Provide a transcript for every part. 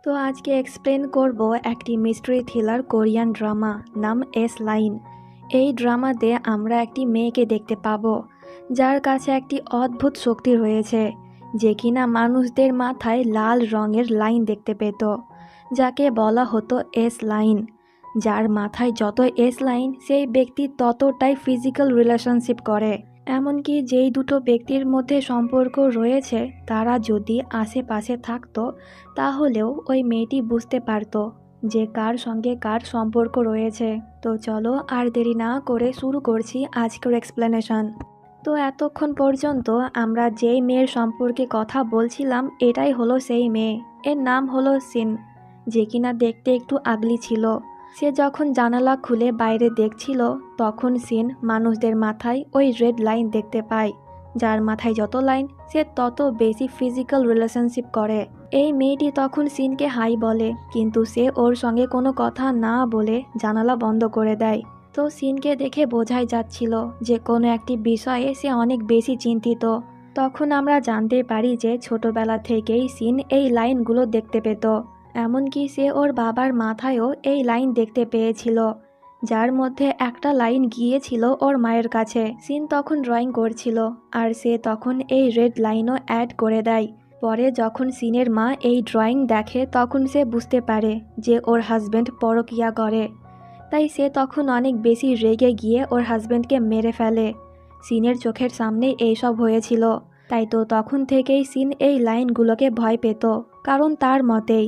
তো আজকে এক্সপ্লেন করব একটি মিস্ট্রি থ্রিলার কোরিয়ান ড্রামা নাম এস লাইন। এই ড্রামাতে আমরা একটি মেয়েকে দেখতে পাবো যার কাছে একটি অদ্ভুত শক্তি রয়েছে, যে কিনা মানুষদের মাথায় লাল রঙের লাইন দেখতে পেত, যাকে বলা হতো এস লাইন। যার মাথায় যত এস লাইন সেই ব্যক্তি ততটাই ফিজিক্যাল রিলেশনশিপ করে। এমনকি যেই দুটো ব্যক্তির মধ্যে সম্পর্ক রয়েছে তারা যদি আশেপাশে থাকতো তাহলেও ওই মেয়েটি বুঝতে পারতো যে কার সঙ্গে কার সম্পর্ক রয়েছে। তো চলো আর দেরি না করে শুরু করছি আজকের এক্সপ্লেনেশন। তো এতক্ষণ পর্যন্ত আমরা যেই মেয়ের সম্পর্কে কথা বলছিলাম এটাই হলো সেই মেয়ে। এর নাম হলো সিন, যে কিনা দেখতে একটু আগলি ছিল। সে যখন জানালা খুলে বাইরে দেখছিল তখন সিন মানুষদের মাথায় ওই রেড লাইন দেখতে পায়। যার মাথায় যত লাইন সে তত বেশি ফিজিক্যাল রিলেশনশিপ করে। এই মেয়েটি তখন সিনকে হাই বলে, কিন্তু সে ওর সঙ্গে কোনো কথা না বলে জানালা বন্ধ করে দেয়। তো সিনকে দেখে বোঝাই যাচ্ছিল যে কোনো একটি বিষয়ে সে অনেক বেশি চিন্তিত। তখন আমরা জানতে পারি যে ছোটবেলা থেকেই সিন এই লাইনগুলো দেখতে পেত। এমনকি সে ওর বাবার মাথায়ও এই লাইন দেখতে পেয়েছিল, যার মধ্যে একটা লাইন গিয়েছিল ওর মায়ের কাছে। সিন তখন ড্রয়িং করছিল আর সে তখন এই রেড লাইনও অ্যাড করে দেয়। পরে যখন সিনের মা এই ড্রয়িং দেখে তখন সে বুঝতে পারে যে ওর হাজব্যান্ড পরকীয়া করে। তাই সে তখন অনেক বেশি রেগে গিয়ে ওর হাজব্যান্ডকে মেরে ফেলে। সিনের চোখের সামনেই এইসব হয়েছিল। তাই তো তখন থেকেই সিন এই লাইনগুলোকে ভয় পেত, কারণ তার মতেই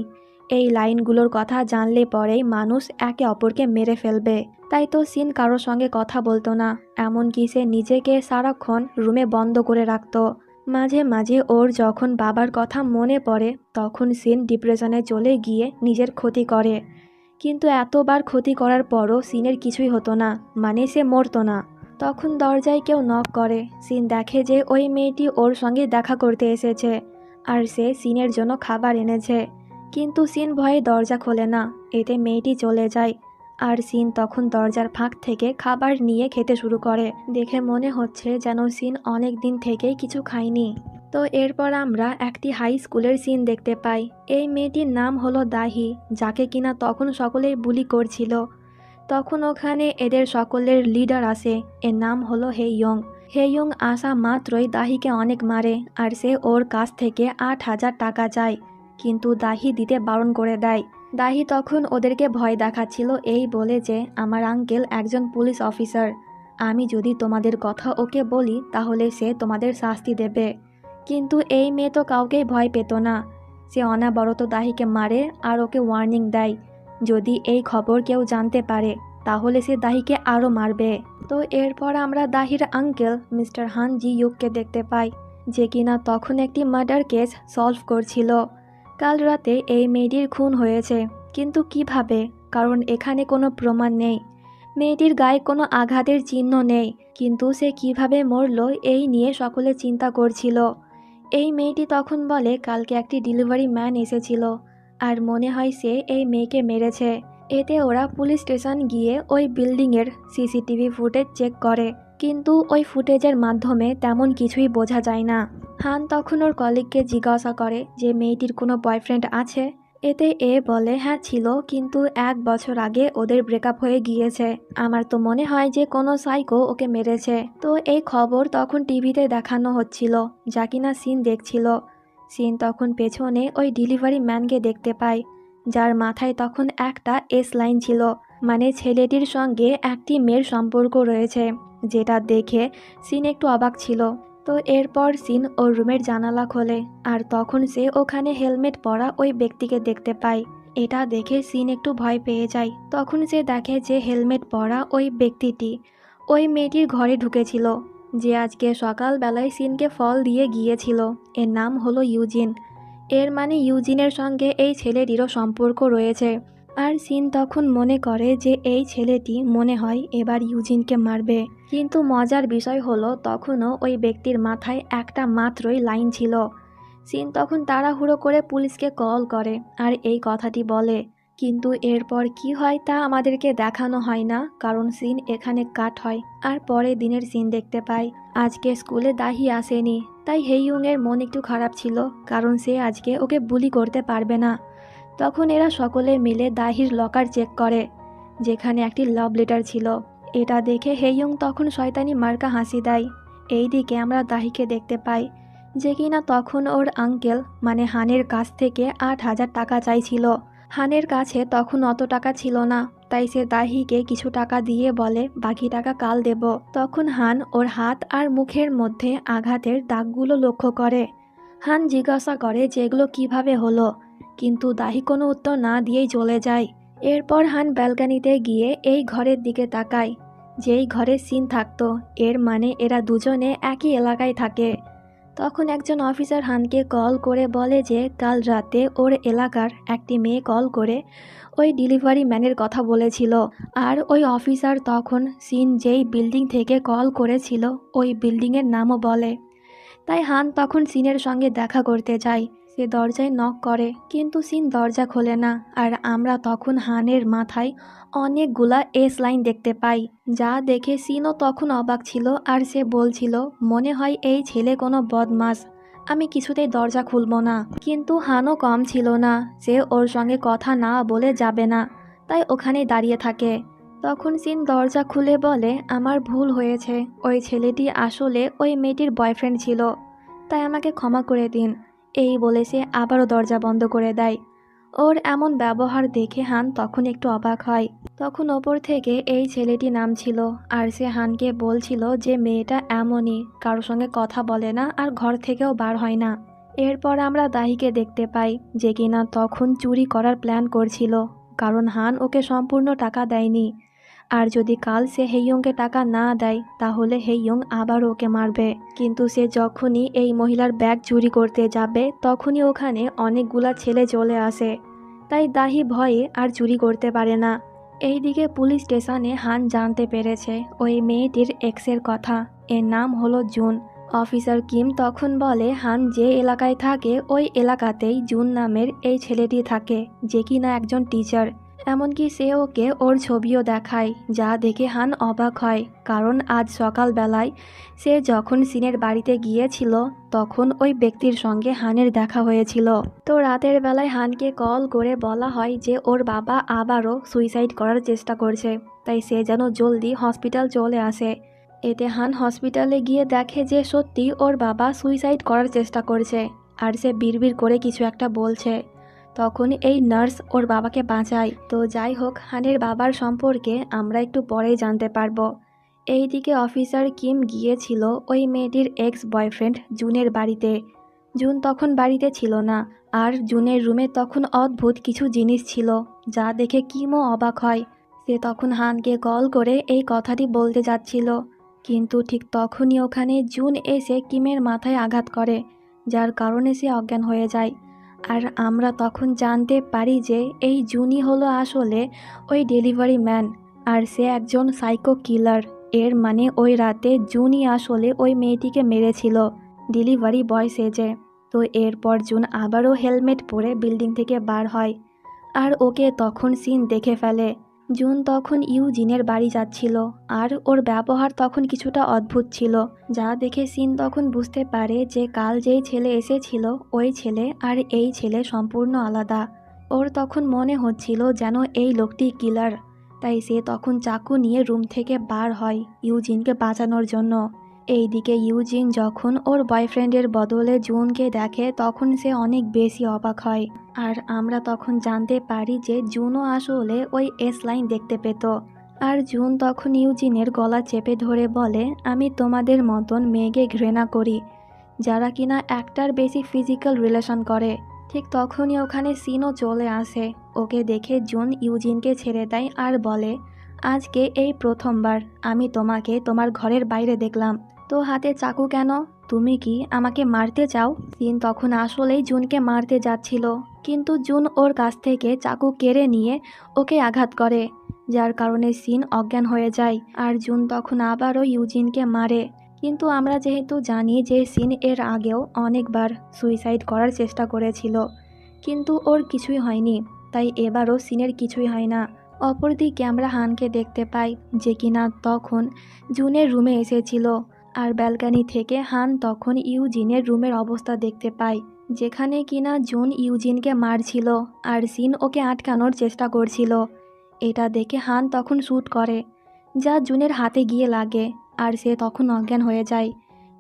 এই লাইনগুলোর কথা জানলে পরেই মানুষ একে অপরকে মেরে ফেলবে। তাই তো সিন কারোর সঙ্গে কথা বলতো না, এমনকি সে নিজেকে সারাক্ষণ রুমে বন্ধ করে রাখত। মাঝে মাঝে ওর যখন বাবার কথা মনে পড়ে তখন সিন ডিপ্রেশনে চলে গিয়ে নিজের ক্ষতি করে। কিন্তু এতবার ক্ষতি করার পরও সিনের কিছুই হতো না, মানে সে মরতো না। তখন দরজায় কেউ নক করে। সিন দেখে যে ওই মেয়েটি ওর সঙ্গে দেখা করতে এসেছে আর সে সিনের জন্য খাবার এনেছে। কিন্তু সিন ভয়ে দরজা খোলে না, এতে মেয়েটি চলে যায়। আর সিন তখন দরজার ফাঁক থেকে খাবার নিয়ে খেতে শুরু করে। দেখে মনে হচ্ছে যেন সিন অনেক দিন থেকেই কিছু খায়নি। তো এরপর আমরা একটি হাই স্কুলের সিন দেখতে পাই। এই মেয়েটির নাম হলো দাহি, যাকে কিনা তখন সকলেই বুলি করছিল। তখন ওখানে এদের সকলের লিডার আসে, এর নাম হলো হেইয়ং। হেইয়ং আসা মাত্রই দাহিকে অনেক মারে আর সে ওর কাছ থেকে 8,000 টাকা চায়, কিন্তু দাহি দিতে বারণ করে দেয়। দাহি তখন ওদেরকে ভয় দেখাচ্ছিল এই বলে যে আমার আঙ্কেল একজন পুলিশ অফিসার, আমি যদি তোমাদের কথা ওকে বলি তাহলে সে তোমাদের শাস্তি দেবে। কিন্তু এই মেয়ে তো কাউকেই ভয় পেত না। সে অনাবরত দাহিকে মারে আর ওকে ওয়ার্নিং দেয়, যদি এই খবর কেউ জানতে পারে তাহলে সে দাহিকে আরও মারবে। তো এরপর আমরা দাহির আঙ্কেল মিস্টার হান জি ইউককে দেখতে পাই, যে কিনা তখন একটি মার্ডার কেস সলভ করছিল। কাল রাতে এই মেয়েটির খুন হয়েছে, কিন্তু কিভাবে? কারণ এখানে কোনো প্রমাণ নেই। মেয়েটির গায়ে কোনো আঘাতের চিহ্ন নেই, কিন্তু সে কিভাবে মরল এই নিয়ে সকলে চিন্তা করছিল। এই মেয়েটি তখন বলে কালকে একটি ডেলিভারি ম্যান এসেছিল আর মনে হয় সে এই মেয়েকে মেরেছে। এতে ওরা পুলিশ স্টেশন গিয়ে ওই বিল্ডিংয়ের সিসিটিভি ফুটেজ চেক করে, কিন্তু ওই ফুটেজের মাধ্যমে তেমন কিছুই বোঝা যায় না। হান তখন ওর কলিগকে জিজ্ঞাসা করে যে মেয়েটির কোনো বয়ফ্রেন্ড আছে। এতে এ বলে হ্যাঁ ছিল, কিন্তু 1 বছর আগে ওদের ব্রেকআপ হয়ে গিয়েছে। আমার তো মনে হয় যে কোনো সাইকো ওকে মেরেছে। তো এই খবর তখন টিভিতে দেখানো হচ্ছিল, যা কিনা সিন দেখছিল। সিন তখন পেছনে ওই ডেলিভারি ম্যানকে দেখতে পায়, যার মাথায় তখন একটা এস লাইন ছিল, মানে ছেলেটির সঙ্গে একটি মেয়ের সম্পর্ক রয়েছে, যেটা দেখে সিন একটু অবাক ছিল। তো এরপর সিন ওর রুমের জানালা খোলে আর তখন সে ওখানে হেলমেট পরা ওই ব্যক্তিকে দেখতে পায়। এটা দেখে সিন একটু ভয় পেয়ে যায়। তখন সে দেখে যে হেলমেট পরা ওই ব্যক্তিটি ওই মেয়েটির ঘরে ঢুকেছিল, যে আজকে সকালবেলায় সিনকে ফল দিয়ে গিয়েছিল। এর নাম হলো ইউজিন। এর মানে ইউজিনের সঙ্গে এই ছেলেটিরও সম্পর্ক রয়েছে। আর সিন তখন মনে করে যে এই ছেলেটি মনে হয় এবার ইউজিনকে মারবে। কিন্তু মজার বিষয় হলো তখনও ওই ব্যক্তির মাথায় একটা মাত্রই লাইন ছিল। সিন তখন তাড়াহুড়ো করে পুলিশকে কল করে আর এই কথাটি বলে, কিন্তু এরপর কি হয় তা আমাদেরকে দেখানো হয় না, কারণ সিন এখানে কাট হয়। আর পরের দিনের সিন দেখতে পাই আজকে স্কুলে দাহি আসেনি, তাই হেইয়ুংয়ের মন একটু খারাপ ছিল, কারণ সে আজকে ওকে বুলি করতে পারবে না। তখন এরা সকলে মিলে দাহির লকার চেক করে, যেখানে একটি লাভ লেটার ছিল। এটা দেখে হেইয়ং তখন শয়তানি মার্কা হাসি দেয়। এইদিকে আমরা দাহিকে দেখতে পাই, যে কিনা তখন ওর আঙ্কেল মানে হানের কাছ থেকে 8,000 টাকা চাইছিল। হানের কাছে তখন অত টাকা ছিল না, তাই সে দাহিকে কিছু টাকা দিয়ে বলে বাকি টাকা কাল দেব। তখন হান ওর হাত আর মুখের মধ্যে আঘাতের দাগগুলো লক্ষ্য করে। হান জিজ্ঞাসা করে যে এগুলো কীভাবে হলো, কিন্তু দাহি কোনো উত্তর না দিয়েই চলে যায়। এরপর হান ব্যালকানিতে গিয়ে এই ঘরের দিকে তাকায়, যেই ঘরে সিন থাকতো। এর মানে এরা দুজনে একই এলাকায় থাকে। তখন একজন অফিসার হানকে কল করে বলে যে কাল রাতে ওর এলাকার একটি মেয়ে কল করে ওই ডেলিভারি ম্যানের কথা বলেছিল। আর ওই অফিসার তখন সিন যেই বিল্ডিং থেকে কল করেছিল ওই বিল্ডিংয়ের নামও বলে। তাই হান তখন সিনের সঙ্গে দেখা করতে যায়। সে দরজায় নক করে, কিন্তু সিন দরজা খোলে না। আর আমরা তখন হানের মাথায় অনেকগুলা এস লাইন দেখতে পাই, যা দেখে সিনও তখন অবাক ছিল। আর সে বলছিল মনে হয় এই ছেলে কোনো বদমাশ, আমি কিছুতেই দরজা খুলব না। কিন্তু হানও কম ছিল না, সে ওর সঙ্গে কথা না বলে যাবে না, তাই ওখানেই দাঁড়িয়ে থাকে। তখন সিন দরজা খুলে বলে আমার ভুল হয়েছে, ওই ছেলেটি আসলে ওই মেয়েটির বয়ফ্রেন্ড ছিল, তাই আমাকে ক্ষমা করে দিন। এই বলে সে আবারও দরজা বন্ধ করে দেয়। ওর এমন ব্যবহার দেখে হান তখন একটু অবাক হয়। তখন ওপর থেকে এই ছেলেটি নামছিল, আর সে হানকে বলছিল যে মেয়েটা এমনই, কারোর সঙ্গে কথা বলে না আর ঘর থেকেও বার হয় না। এরপর আমরা দাহিকে দেখতে পাই, যে কিনা তখন চুরি করার প্ল্যান করছিল, কারণ হান ওকে সম্পূর্ণ টাকা দেয়নি। আর যদি কাল সে হেইয়ংকে টাকা না দেয় তাহলে হেইয়ং আবার ওকে মারবে। কিন্তু সে যখনই এই মহিলার ব্যাগ চুরি করতে যাবে তখনই ওখানে অনেকগুলা ছেলে চলে আসে, তাই দাহি ভয়ে আর চুরি করতে পারে না। এইদিকে পুলিশ স্টেশনে হান জানতে পেরেছে ওই মেয়েটির এক্সের কথা, এর নাম হলো জুন। অফিসার কিম তখন বলে হান যে এলাকায় থাকে ওই এলাকাতেই জুন নামের এই ছেলেটি থাকে, যে কিনা একজন টিচার। এমনকি সে ওকে ওর ছবিও দেখায়, যা দেখে হান অবাক হয়, কারণ আজ সকালবেলায় সে যখন সিনের বাড়িতে গিয়েছিল তখন ওই ব্যক্তির সঙ্গে হানের দেখা হয়েছিল। তো রাতের বেলায় হানকে কল করে বলা হয় যে ওর বাবা আবারও সুইসাইড করার চেষ্টা করছে, তাই সে যেন জলদি হসপিটাল চলে আসে। এতে হান হসপিটালে গিয়ে দেখে যে সত্যি ওর বাবা সুইসাইড করার চেষ্টা করছে, আর সে বিড়বিড় করে কিছু একটা বলছে। তখন এই নার্স ওর বাবাকে বাঁচায়। তো যাই হোক, হানের বাবার সম্পর্কে আমরা একটু পরেই জানতে পারবো। এইদিকে অফিসার কিম গিয়েছিল ওই মেয়েটির এক্স বয়ফ্রেন্ড জুনের বাড়িতে। জুন তখন বাড়িতে ছিল না, আর জুনের রুমে তখন অদ্ভুত কিছু জিনিস ছিল, যা দেখে কিমও অবাক হয়। সে তখন হানকে কল করে এই কথাটি বলতে যাচ্ছিল, কিন্তু ঠিক তখনই ওখানে জুন এসে কিমের মাথায় আঘাত করে, যার কারণে সে অজ্ঞান হয়ে যায়। আর আমরা তখন জানতে পারি যে এই জুনই হলো আসলে ওই ডেলিভারি ম্যান, আর সে একজন সাইকো কিলার। এর মানে ওই রাতে জুনই আসলে ওই মেয়েটিকে মেরেছিল ডেলিভারি বয় সেজে। তো এরপর জুন আবারও হেলমেট পরে বিল্ডিং থেকে বার হয়, আর ওকে তখন সিন দেখে ফেলে। জুন তখন ইউজিনের বাড়ি যাচ্ছিল, আর ওর ব্যবহার তখন কিছুটা অদ্ভুত ছিল, যা দেখে সিন তখন বুঝতে পারে যে কাল যেই ছেলে এসেছিল ওই ছেলে আর এই ছেলে সম্পূর্ণ আলাদা। ওর তখন মনে হচ্ছিল যেন এই লোকটি কিলার, তাই সে তখন চাকু নিয়ে রুম থেকে বার হয় ইউজিনকে বাঁচানোর জন্য। এইদিকে ইউজিন যখন ওর বয়ফ্রেন্ডের বদলে জুনকে দেখে তখন সে অনেক বেশি অবাক হয়। আর আমরা তখন জানতে পারি যে জুনও আসলে ওই এস লাইন দেখতে পেত। আর জুন তখন ইউজিনের গলা চেপে ধরে বলে আমি তোমাদের মতন মেয়েকে ঘৃণা করি, যারা কিনা একটার বেশি ফিজিক্যাল রিলেশন করে। ঠিক তখনই ওখানে সিনও চলে আসে। ওকে দেখে জুন ইউজিনকে ছেড়ে দেয় আর বলে আজকে এই প্রথমবার আমি তোমাকে তোমার ঘরের বাইরে দেখলাম, তো হাতে চাকু কেন? তুমি কি আমাকে মারতে চাও? সিন তখন আসলেই জুনকে মারতে যাচ্ছিল, কিন্তু জুন ওর কাছ থেকে চাকু কেড়ে নিয়ে ওকে আঘাত করে, যার কারণে সিন অজ্ঞান হয়ে যায়। আর জুন তখন আবারও ইউজিনকে মারে। কিন্তু আমরা যেহেতু জানি যে সিন এর আগেও অনেকবার সুইসাইড করার চেষ্টা করেছিল, কিন্তু ওর কিছুই হয়নি, তাই এবারও সিনের কিছুই হয় না। অপরদিকে আমরা হানকে দেখতে পাই, যে কিনা তখন জুনের রুমে এসেছিল। আর ব্যালকানি থেকে হান তখন ইউজিনের রুমের অবস্থা দেখতে পায়, যেখানে কিনা জুন ইউজিনকে মারছিল আর সিন ওকে আটকানোর চেষ্টা করছিল। এটা দেখে হান তখন শ্যুট করে, যা জুনের হাতে গিয়ে লাগে আর সে তখন অজ্ঞান হয়ে যায়।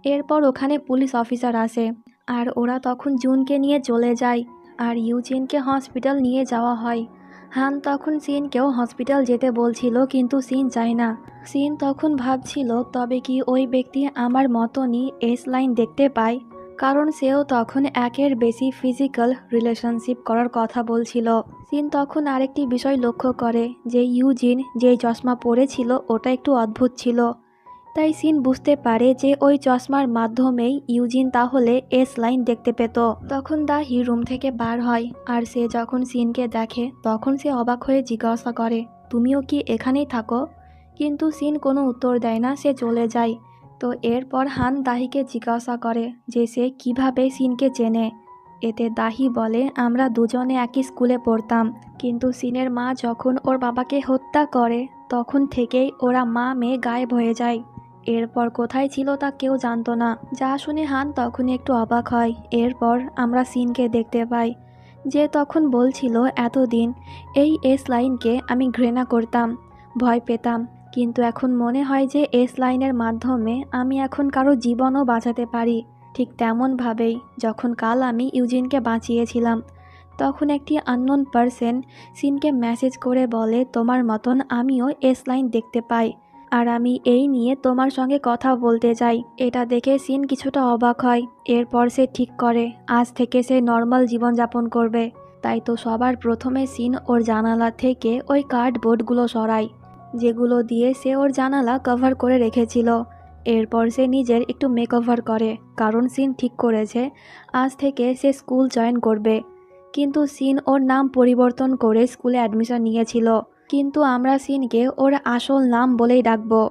এরপর ওখানে পুলিশ অফিসার আসে আর ওরা তখন জুনকে নিয়ে চলে যায় আর ইউজিনকে হসপিটাল নিয়ে যাওয়া হয়। হান তখন সিনকেও হসপিটাল যেতে বলছিল, কিন্তু সিন চায় না। সিন তখন ভাবছিল তবে কি ওই ব্যক্তি আমার মতনই এস লাইন দেখতে পায়, কারণ সেও তখন একের বেশি ফিজিক্যাল রিলেশনশিপ করার কথা বলছিল। সিন তখন আরেকটি বিষয় লক্ষ্য করে যে ইউজিন যেই চশমা পরেছিল ওটা একটু অদ্ভুত ছিল। তাই সিন বুঝতে পারে যে ওই চশমার মাধ্যমেই ইউজিন তাহলে এস লাইন দেখতে পেত। তখন দাহি রুম থেকে বার হয় আর সে যখন সিনকে দেখে তখন সে অবাক হয়ে জিজ্ঞাসা করে, তুমিও কি এখানেই থাকো? কিন্তু সিন কোনো উত্তর দেয় না, সে চলে যায়। তো এরপর হান দাহিকে জিজ্ঞাসা করে যে সে কিভাবে সিনকে চেনে। এতে দাহি বলে, আমরা দুজনে একই স্কুলে পড়তাম, কিন্তু সিনের মা যখন ওর বাবাকে হত্যা করে তখন থেকেই ওরা মা মেয়ে গায়েব হয়ে যায়। এরপর কোথায় ছিল তা কেউ জানতো না। যা শুনে হান তখনই একটু অবাক হয়। এরপর আমরা সিনকে দেখতে পাই, যে তখন বলছিল এতদিন এই এস লাইনকে আমি ঘৃণা করতাম, ভয় পেতাম, কিন্তু এখন মনে হয় যে এস লাইনের মাধ্যমে আমি এখন কারো জীবনও বাঁচাতে পারি। ঠিক তেমনভাবেই যখন কাল আমি ইউজিনকে বাঁচিয়েছিলাম, তখন একটি আননোন পারসন সিনকে মেসেজ করে বলে তোমার মতন আমিও এস লাইন দেখতে পাই আর আমি এই নিয়ে তোমার সঙ্গে কথা বলতে চাই। এটা দেখে সিন কিছুটা অবাক হয়। এরপর সে ঠিক করে আজ থেকে সে নর্মাল জীবনযাপন করবে। তাই তো সবার প্রথমে সিন ওর জানালা থেকে ওই কার্ডবোর্ডগুলো সরায়, যেগুলো দিয়ে সে ওর জানালা কভার করে রেখেছিল। এরপর সে নিজের একটু মেকওভার করে, কারণ সিন ঠিক করেছে আজ থেকে সে স্কুল জয়েন করবে। কিন্তু সিন ওর নাম পরিবর্তন করে স্কুলে অ্যাডমিশন নিয়েছিল, কিন্তু আমরা সিনকে ওর আসল নাম বলেই ডাকবো।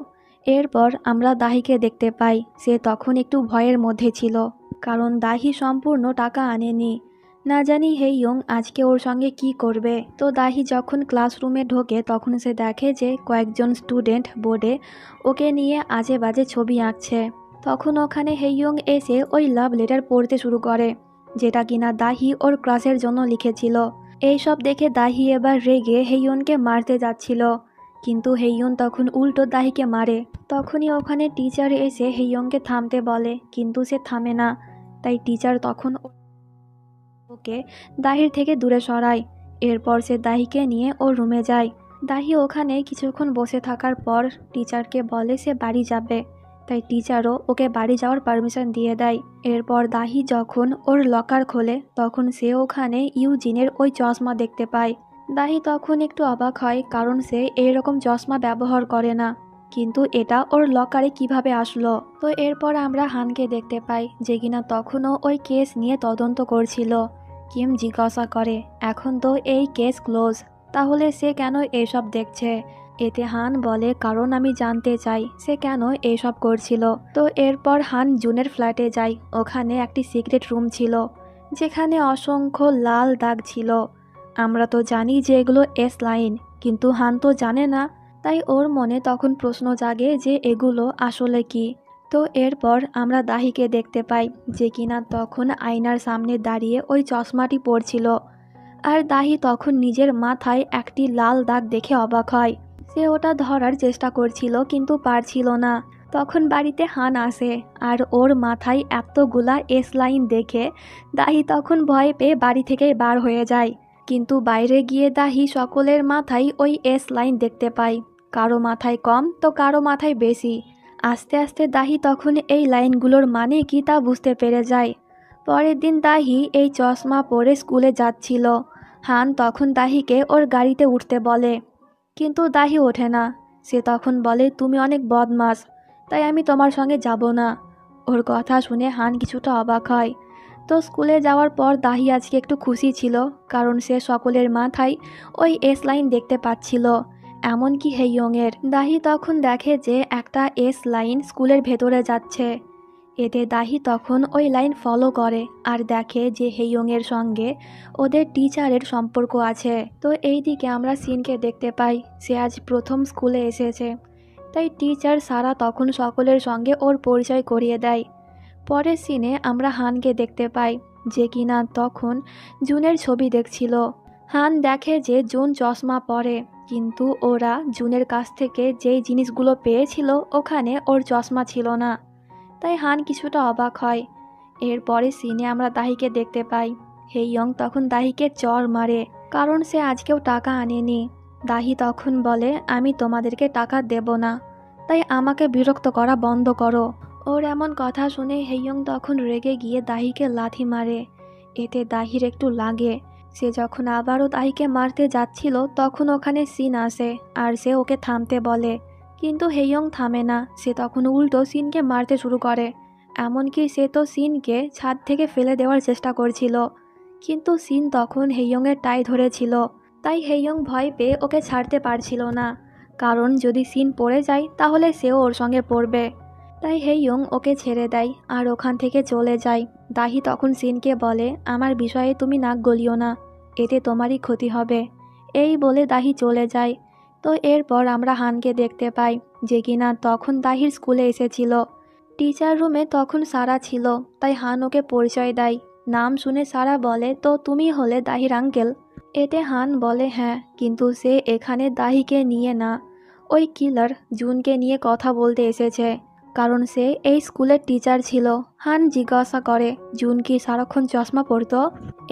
এরপর আমরা দাহিকে দেখতে পাই, সে তখন একটু ভয়ের মধ্যে ছিল, কারণ দাহি সম্পূর্ণ টাকা আনেনি। না জানি হেইয়ং আজকে ওর সঙ্গে কি করবে। তো দাহি যখন ক্লাসরুমে ঢোকে তখন সে দেখে যে কয়েকজন স্টুডেন্ট বোর্ডে ওকে নিয়ে আজে বাজে ছবি আঁকছে। তখন ওখানে হেইয়ং এসে ওই লাভ লেটার পড়তে শুরু করে, যেটা কিনা দাহি ওর ক্রাশের জন্য লিখেছিল। এইসব দেখে দাহি এবার রেগে হেইয়নকে মারতে যাচ্ছিল, কিন্তু হেইয়ন তখন উল্টো দাহিকে মারে। তখনই ওখানে টিচার এসে হেইয়ংকে থামতে বলে, কিন্তু সে থামে না। তাই টিচার তখন ওকে দাহির থেকে দূরে সরায়। এরপর সে দাহিকে নিয়ে ওর রুমে যায়। দাহি ওখানে কিছুক্ষণ বসে থাকার পর টিচারকে বলে সে বাড়ি যাবে। তাই টিচারও ওকে বাড়ি যাওয়ার পারমিশন দিয়ে দেয়। এরপর দাহি যখন ওর লকার খোলে তখন সে ওখানে ইউজিনের ওই চশমা দেখতে পায়। দাহি তখন একটু অবাক হয়, কারণ সে এইরকম চশমা ব্যবহার করে না, কিন্তু এটা ওর লকারে কিভাবে আসলো। তো এরপর আমরা হানকে দেখতে পাই, যে কিনা তখনও ওই কেস নিয়ে তদন্ত করছিল। কিম জিজ্ঞাসা করে, এখন তো এই কেস ক্লোজ, তাহলে সে কেন এসব দেখছে? এতে হান বলে, কারণ আমি জানতে চাই সে কেন এসব করছিল। তো এরপর হান জুনের ফ্ল্যাটে যায়। ওখানে একটি সিক্রেট রুম ছিল, যেখানে অসংখ্য লাল দাগ ছিল। আমরা তো জানি যে এগুলো এস লাইন, কিন্তু হান তো জানে না। তাই ওর মনে তখন প্রশ্ন জাগে যে এগুলো আসলে কি। তো এরপর আমরা দাহিকে দেখতে পাই, যে কিনা তখন আয়নার সামনে দাঁড়িয়ে ওই চশমাটি পরছিল। আর দাহি তখন নিজের মাথায় একটি লাল দাগ দেখে অবাক হয়। সে ওটা ধরার চেষ্টা করছিল, কিন্তু পারছিল না। তখন বাড়িতে হান আসে আর ওর মাথায় এতগুলা এস লাইন দেখে দাহি তখন ভয় পেয়ে বাড়ি থেকে বার হয়ে যায়। কিন্তু বাইরে গিয়ে দাহি সকলের মাথায় ওই এস লাইন দেখতে পায়, কারো মাথায় কম তো কারো মাথায় বেশি। আস্তে আস্তে দাহি তখন এই লাইনগুলোর মানে কি তা বুঝতে পেরে যায়। পরের দিন দাহি এই চশমা পরে স্কুলে যাচ্ছিল। হান তখন দাহিকে ওর গাড়িতে উঠতে বলে, কিন্তু দাহি ওঠে না। সে তখন বলে, তুমি অনেক বদমাশ, তাই আমি তোমার সঙ্গে যাব না। ওর কথা শুনে হান কিছুটা অবাক হয়। তো স্কুলে যাওয়ার পর দাহি আজকে একটু খুশি ছিল, কারণ সে সকলের মাথায় ওই এস লাইন দেখতে পাচ্ছিল, এমনকি হেইয়ংয়ের। দাহি তখন দেখে যে একটা এস লাইন স্কুলের ভেতরে যাচ্ছে। এতে দাহি তখন ওই লাইন ফলো করে আর দেখে যে হেইয়ংয়ের সঙ্গে ওদের টিচারের সম্পর্ক আছে। তো এই দিকে আমরা সিনকে দেখতে পাই, সে আজ প্রথম স্কুলে এসেছে। তাই টিচার সারা তখন সকলের সঙ্গে ওর পরিচয় করিয়ে দেয়। পরের সিনে আমরা হানকে দেখতে পাই, যে কিনা তখন জুনের ছবি দেখছিল। হান দেখে যে জুন চশমা পরে, কিন্তু ওরা জুনের কাছ থেকে যেই জিনিসগুলো পেয়েছিল ওখানে ওর চশমা ছিল না। তাই হান কিছুটা অবাক হয়। এরপরে সিনে আমরা দাহিকে দেখতে পাই। হেইয়ং তখন দাহিকে চড় মারে, কারণ সে আজকেও টাকা আনেনি। দাহি তখন বলে, আমি তোমাদেরকে টাকা দেব না, তাই আমাকে বিরক্ত করা বন্ধ করো। ওর এমন কথা শুনে হেইয়ং তখন রেগে গিয়ে দাহিকে লাথি মারে। এতে দাহির একটু লাগে। সে যখন আবারও দাহিকে মারতে যাচ্ছিল তখন ওখানে সিন আসে আর সে ওকে থামতে বলে, কিন্তু হেইয়ং থামে না। সে তখন উল্টো সিনকে মারতে শুরু করে। এমনকি সে তো সিনকে ছাদ থেকে ফেলে দেওয়ার চেষ্টা করছিল, কিন্তু সিন তখন হেইয়ংয়ের টাই ধরেছিল। তাই হেইয়ং ভয় পেয়ে ওকে ছাড়তে পারছিল না, কারণ যদি সিন পড়ে যায় তাহলে সেও ওর সঙ্গে পড়বে। তাই হেইয়ং ওকে ছেড়ে দেয় আর ওখান থেকে চলে যায়। দাহি তখন সিনকে বলে, আমার বিষয়ে তুমি নাক গলিও না, এতে তোমারই ক্ষতি হবে। এই বলে দাহি চলে যায়। তো এরপর আমরা হানকে দেখতে পাই, যে কিনা তখন দাহির স্কুলে এসেছিল। টিচার রুমে তখন সারা ছিল, তাই হান ওকে পরিচয় দেয়। নাম শুনে সারা বলে, তো তুমি হলে দাহির আঙ্কেল? এতে হান বলে হ্যাঁ, কিন্তু সে এখানে দাহিকে নিয়ে না, ওই কিলার জুনকে নিয়ে কথা বলতে এসেছে, কারণ সে এই স্কুলের টিচার ছিল। হান জিজ্ঞাসা করে, জুন কি সারাক্ষণ চশমা পরতো?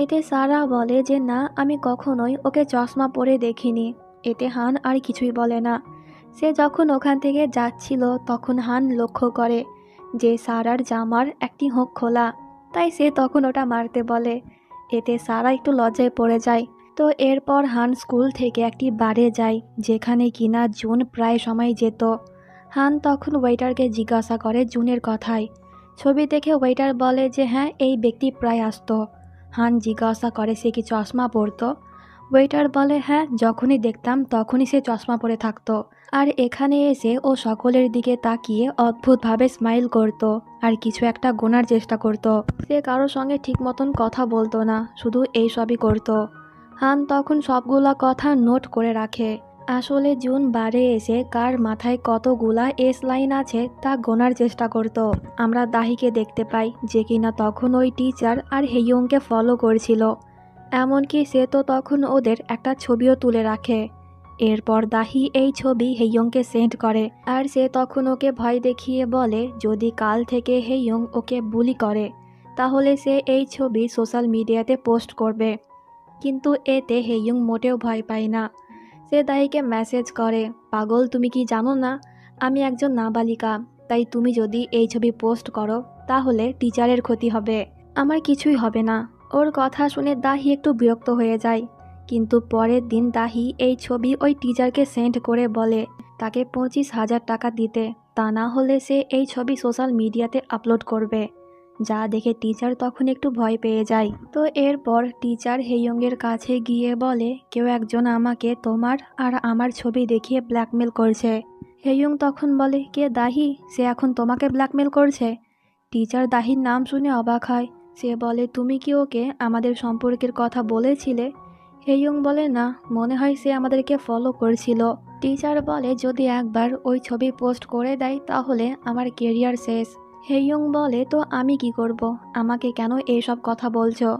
এতে সারা বলে যে না, আমি কখনোই ওকে চশমা পরে দেখিনি। এতে হান আর কিছুই বলে না। সে যখন ওখান থেকে যাচ্ছিল তখন হান লক্ষ্য করে যে সারার জামার একটি হোক খোলা, তাই সে তখন ওটা মারতে বলে। এতে সারা একটু লজ্জায় পড়ে যায়। তো এরপর হান স্কুল থেকে একটি বারে যায়, যেখানে কিনা জুন প্রায় সময় যেত। হান তখন ওয়েটারকে জিজ্ঞাসা করে জুনের কথায়। ছবি দেখে ওয়েটার বলে যে হ্যাঁ, এই ব্যক্তি প্রায় আসতো। হান জিজ্ঞাসা করে সে কি চশমা পরতো? ওয়েটার বলে হ্যাঁ, যখনই দেখতাম তখনই সে চশমা পরে থাকতো, আর এখানে এসে ও সকলের দিকে তাকিয়ে অদ্ভুতভাবে স্মাইল করত আর কিছু একটা গোনার চেষ্টা করত। সে কারোর সঙ্গে ঠিক মতন কথা বলতো না, শুধু এই সবই করত। হান তখন সবগুলা কথা নোট করে রাখে। আসলে জুন বারে এসে কার মাথায় কতগুলা এস লাইন আছে তা গোনার চেষ্টা করত। আমরা দাহিকে দেখতে পাই, যে কিনা তখন ওই টিচার আর হেইয়ংকে ফলো করছিল। এমনকি সে তো তখন ওদের একটা ছবিও তুলে রাখে। এরপর দাহি এই ছবি হেইয়ংকে সেন্ড করে, আর সে তখন ওকে ভয় দেখিয়ে বলে যদি কাল থেকে হেইয়ং ওকে বুলি করে তাহলে সে এই ছবি সোশ্যাল মিডিয়াতে পোস্ট করবে। কিন্তু এতে হেইয়ং মোটেও ভয় পায় না। সে দাহিকে মেসেজ করে, পাগল, তুমি কি জানো না আমি একজন নাবালিকা? তাই তুমি যদি এই ছবি পোস্ট করো তাহলে টিচারের ক্ষতি হবে, আমার কিছুই হবে না। ওর কথা শুনে দাহি একটু বিরক্ত হয়ে যায়, কিন্তু পরের দিন দাহি এই ছবি ওই টিচারকে সেন্ড করে বলে তাকে 25,000 টাকা দিতে, তা না হলে সে এই ছবি সোশ্যাল মিডিয়াতে আপলোড করবে। যা দেখে টিচার তখন একটু ভয় পেয়ে যায়। তো এরপর টিচার হেইয়ংয়ের কাছে গিয়ে বলে, কেউ একজন আমাকে তোমার আর আমার ছবি দেখিয়ে ব্ল্যাকমেল করছে। হেইয়ং তখন বলে, কে? দাহি? সে এখন তোমাকে ব্ল্যাকমেল করছে? টিচার দাহির নাম শুনে অবাক হয়। সে বলে, তুমি কি ওকে আমাদের সম্পর্কের কথা বলেছিলে? হেইয়ং বলে, না, মনে হয় সে আমাদেরকে ফলো করছিল। টিচার বলে, যদি একবার ওই ছবি পোস্ট করে দেয় তাহলে আমার কেরিয়ার শেষ। হেইয়ং বলে, তো আমি কি করব? আমাকে কেন এইসব কথা বলছো?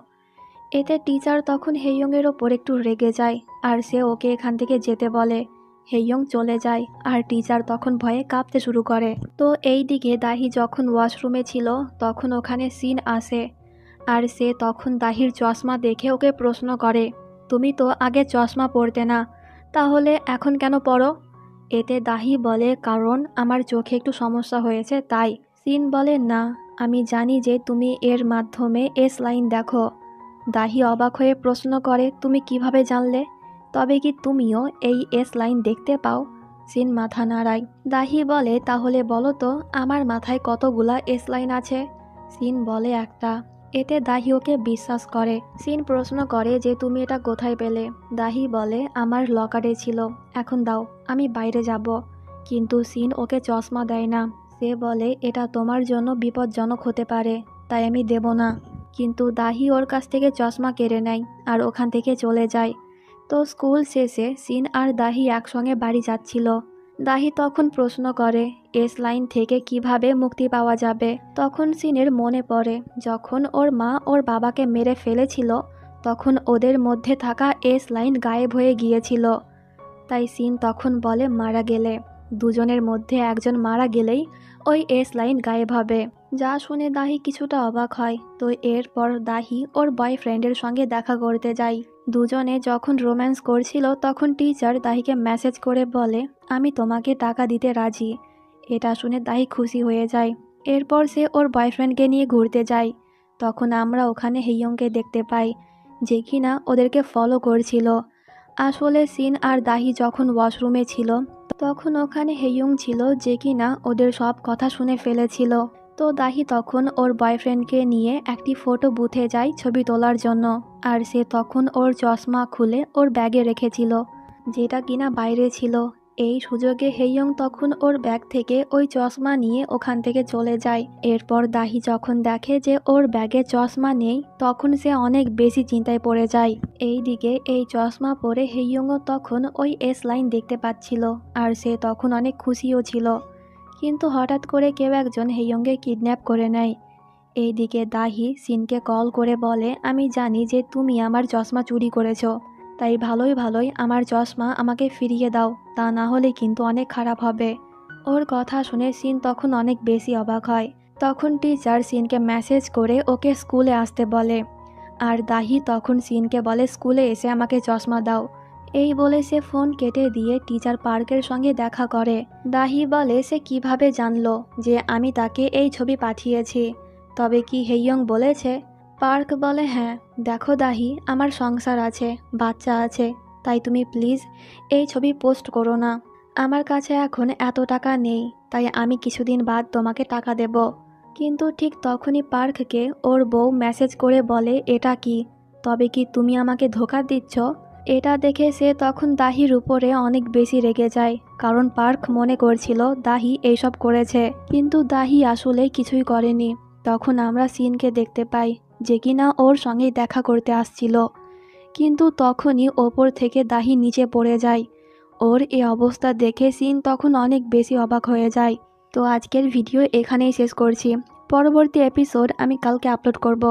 এতে টিচার তখন হেইয়ংয়ের ওপর একটু রেগে যায় আর সে ওকে এখান থেকে যেতে বলে। হেইয়ং চলে যায় আর টিচার তখন ভয়ে কাঁপতে শুরু করে। তো এই দিকে দাহি যখন ওয়াশরুমে ছিল তখন ওখানে সিন আসে, আর সে তখন দাহির চশমা দেখে ওকে প্রশ্ন করে, তুমি তো আগে চশমা পরতে না, তাহলে এখন কেন পরো? এতে দাহি বলে, কারণ আমার চোখে একটু সমস্যা হয়েছে তাই। সিন বলে, না, আমি জানি যে তুমি এর মাধ্যমে এস লাইন দেখো। দাহি অবাক হয়ে প্রশ্ন করে, তুমি কিভাবে জানলে? তবে কি তুমিও এই এস লাইন দেখতে পাও? সিন মাথা নাড়ায়। দাহি বলে, তাহলে বলো তো আমার মাথায় কতগুলা এস লাইন আছে? সিন বলে, একটা। এতে দাহি ওকে বিশ্বাস করে। সিন প্রশ্ন করে যে তুমি এটা কোথায় পেলে? দাহি বলে, আমার লকারে ছিল, এখন দাও, আমি বাইরে যাব। কিন্তু সিন ওকে চশমা দেয় না। সে বলে, এটা তোমার জন্য বিপজ্জনক হতে পারে, তাই আমি দেব না। কিন্তু দাহি ওর কাছ থেকে চশমা কেড়ে নেয় আর ওখান থেকে চলে যায়। তো স্কুল শেষে সিন আর দাহি একসঙ্গে বাড়ি যাচ্ছিল। দাহি তখন প্রশ্ন করে এস লাইন থেকে কিভাবে মুক্তি পাওয়া যাবে। তখন সিনের মনে পড়ে যখন ওর মা ওর বাবাকে মেরে ফেলেছিল তখন ওদের মধ্যে থাকা এস লাইন গায়েব হয়ে গিয়েছিল। তাই সিন তখন বলে মারা গেলে, দুজনের মধ্যে একজন মারা গেলেই ওই এস লাইন গায়েব হবে। যা শুনে দাহি কিছুটা অবাক হয়। তো এরপর দাহি ওর বয়ফ্রেন্ডের সঙ্গে দেখা করতে যায়। দুজনে যখন রোম্যান্স করছিল তখন টিচার দাহিকে মেসেজ করে বলে আমি তোমাকে টাকা দিতে রাজি। এটা শুনে দাহি খুশি হয়ে যায়। এরপর সে ওর বয়ফ্রেন্ডকে নিয়ে ঘুরতে যায়। তখন আমরা ওখানে হেইয়ংকে দেখতে পাই যে কিনা ওদেরকে ফলো করছিল। আসলে সিন আর দাহি যখন ওয়াশরুমে ছিল তখন ওখানে হেইয়ং ছিল যে কিনা ওদের সব কথা শুনে ফেলেছিল। তো দাহি তখন ওর বয়ফ্রেন্ডকে নিয়ে একটি ফটো বুথে যায় ছবি তোলার জন্য। আর সে তখন ওর চশমা খুলে ওর ব্যাগে রেখেছিল যেটা কিনা বাইরে ছিল। এই সুযোগে হেইয়ং তখন ওর ব্যাগ থেকে ওই চশমা নিয়ে ওখান থেকে চলে যায়। এরপর দাহি যখন দেখে যে ওর ব্যাগে চশমা নেই তখন সে অনেক বেশি চিন্তায় পড়ে যায়। এইদিকে এই চশমা পরে হেইয়ংও তখন ওই এস লাইন দেখতে পাচ্ছিল আর সে তখন অনেক খুশিও ছিল। কিন্তু হঠাৎ করে কেউ একজন হেইয়ংকে কিডন্যাপ করে নেয়। এইদিকে দাহি সিনকে কল করে বলে আমি জানি যে তুমি আমার চশমা চুরি করেছো, তাই ভালোই আমার চশমা আমাকে ফিরিয়ে দাও, তা না হলে কিন্তু অনেক খারাপ হবে। ওর কথা শুনে সিন তখন অনেক বেশি অবাক হয়। তখন টিচার সিনকে মেসেজ করে ওকে স্কুলে আসতে বলে। আর দাহি তখন সিনকে বলে স্কুলে এসে আমাকে চশমা দাও। এই বলে সে ফোন কেটে দিয়ে টিচার পার্কের সঙ্গে দেখা করে। দাহি বলে সে কিভাবে জানলো যে আমি তাকে এই ছবি পাঠিয়েছি, তবে কি হেইয়ং বলেছে? পার্ক বলে হ্যাঁ, দেখো দাহি আমার সংসার আছে, বাচ্চা আছে, তাই তুমি প্লিজ এই ছবি পোস্ট করো না। আমার কাছে এখন এত টাকা নেই, তাই আমি কিছুদিন বাদ তোমাকে টাকা দেব। কিন্তু ঠিক তখনই পার্ককে ওর বউ মেসেজ করে বলে এটা কি, তবে কি তুমি আমাকে ধোঁকা দিচ্ছ? এটা দেখে সে তখন দাহির উপরে অনেক বেশি রেগে যায়, কারণ পার্ক মনে করছিল দাহি এইসব করেছে, কিন্তু দাহি আসলে কিছুই করেনি। তখন আমরা সিনকে দেখতে পাই যে কিনা ওর সঙ্গে দেখা করতে আসছিল, কিন্তু তখনই ওপর থেকে দাহি নিচে পড়ে যায়। ওর এই অবস্থা দেখে সিন তখন অনেক বেশি অবাক হয়ে যায়। তো আজকের ভিডিও এখানেই শেষ করছি। পরবর্তী এপিসোড আমি কালকে আপলোড করব।